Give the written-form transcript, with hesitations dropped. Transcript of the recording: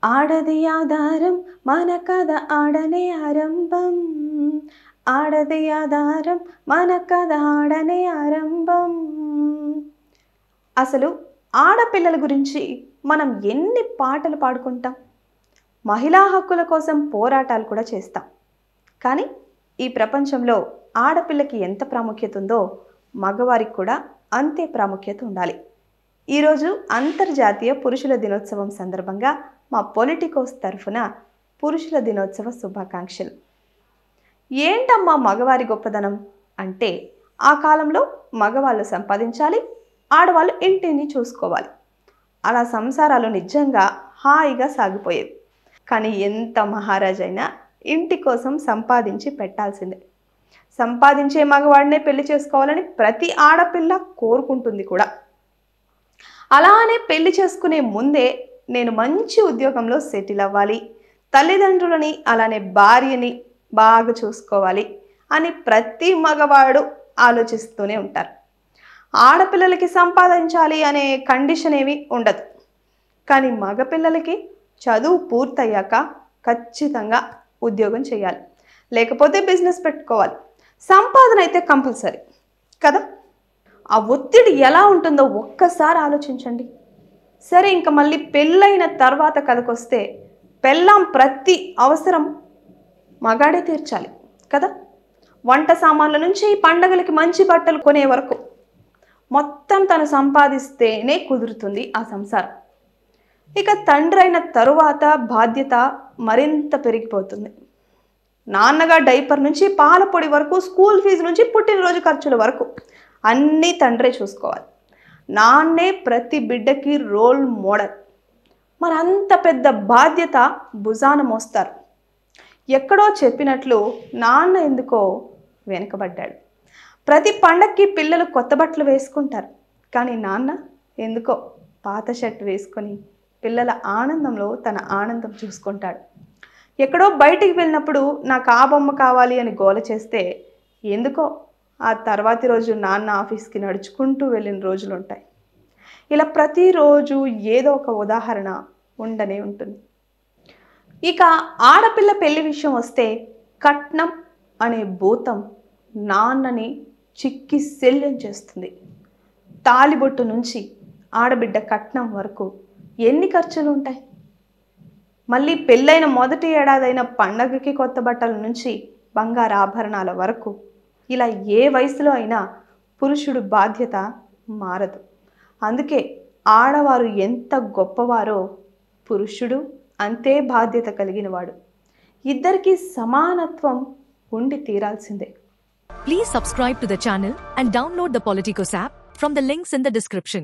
ఆడది ఆధారం మన కథ ఆడనే ఆరంభం. ఆడది ఆధారం మన కథ ఆడనే ఆరంభం. అసలు ఆడపిల్లల గురించి మనం ఎన్ని పాటలు పాడుకుంటాం, మహిళా హక్కుల కోసం పోరాటాలు కూడా చేస్తాం. కానీ ఈ ప్రపంచంలో ఆడపిల్లకి ఎంత ప్రాముఖ్యత ఉందో మగవారికి కూడా అంతే ప్రాముఖ్యత ఉండాలి. ఈరోజు అంతర్జాతీయ పురుషుల దినోత్సవం సందర్భంగా మా పొలిటికోస్ తరఫున పురుషుల దినోత్సవ శుభాకాంక్షలు. ఏంటమ్మా మగవారి గొప్పదనం అంటే, ఆ కాలంలో మగవాళ్ళు సంపాదించాలి, ఆడవాళ్ళు ఇంటిని చూసుకోవాలి. అలా సంసారాలు నిజంగా హాయిగా సాగిపోయేవి. కానీ ఎంత మహారాజైనా ఇంటి కోసం సంపాదించి పెట్టాల్సిందే. సంపాదించే మగవాడినే పెళ్లి చేసుకోవాలని ప్రతి ఆడపిల్ల కోరుకుంటుంది కూడా. అలానే పెళ్లి చేసుకునే ముందే నేను మంచి ఉద్యోగంలో సెటిల్ అవ్వాలి, తల్లిదండ్రులని అలానే భార్యని బాగా చూసుకోవాలి అని ప్రతి మగవాడు ఆలోచిస్తూనే ఉంటారు. ఆడపిల్లలకి సంపాదించాలి అనే కండిషన్ ఏమీ ఉండదు. కానీ మగపిల్లలకి చదువు పూర్తయ్యాక ఖచ్చితంగా ఉద్యోగం చేయాలి, లేకపోతే బిజినెస్ పెట్టుకోవాలి. సంపాదన అయితే కంపల్సరీ కదా. ఆ ఒత్తిడి ఎలా ఉంటుందో ఒక్కసారి ఆలోచించండి. సరే, ఇంకా మళ్ళీ పెళ్ళైన తర్వాత కథకొస్తే, పెళ్ళాం ప్రతి అవసరం మగాడే తీర్చాలి కదా. వంట సామాన్ల నుంచి పండగలకి మంచి బట్టలు కొనే వరకు మొత్తం తను సంపాదిస్తేనే కుదురుతుంది ఆ సంసారం. ఇక తండ్రి అయిన తరువాత బాధ్యత మరింత పెరిగిపోతుంది. నాన్నగా డైపర్ నుంచి పాల పొడి వరకు, స్కూల్ ఫీజు నుంచి పుట్టినరోజు ఖర్చుల వరకు అన్నీ తండ్రే చూసుకోవాలి. నాన్నే ప్రతి బిడ్డకి రోల్ మోడల్. మరి అంత పెద్ద బాధ్యత భుజాన మోస్తారు. ఎక్కడో చెప్పినట్లు నాన్న ఎందుకో వెనుకబడ్డాడు. ప్రతి పండక్కి పిల్లలు కొత్త బట్టలు వేసుకుంటారు, కానీ నాన్న ఎందుకో పాత షర్ట్ వేసుకొని పిల్లల ఆనందంలో తన ఆనందం చూసుకుంటాడు. ఎక్కడో బయటికి వెళ్ళినప్పుడు నాకు ఆ బొమ్మ కావాలి అని గోల చేస్తే, ఎందుకో ఆ తర్వాతి రోజు నాన్న ఆఫీస్కి నడుచుకుంటూ వెళ్ళిన రోజులు ఉంటాయి. ఇలా ప్రతిరోజు ఏదో ఒక ఉదాహరణ ఉండనే ఉంటుంది. ఇక ఆడపిల్ల పెళ్లి విషయం వస్తే, కట్నం అనే భూతం నాన్నని చిక్కి శల్యం చేస్తుంది. తాలిబొట్టు నుంచి ఆడబిడ్డ కట్నం వరకు ఎన్ని ఖర్చులు ఉంటాయి. మళ్ళీ పెళ్ళైన మొదటి ఏడాదైన పండగకి కొత్త బట్టల నుంచి బంగారు ఆభరణాల వరకు, ఇలా ఏ వయసులో అయినా పురుషుడు బాధ్యత మారదు. అందుకే ఆడవారు ఎంత గొప్పవారో పురుషుడు అంతే బాధ్యత కలిగినవాడు. ఇద్దరికీ సమానత్వం ఉండి తీరాల్సిందే. Please subscribe to the channel and download the Politicos app from the links in the description.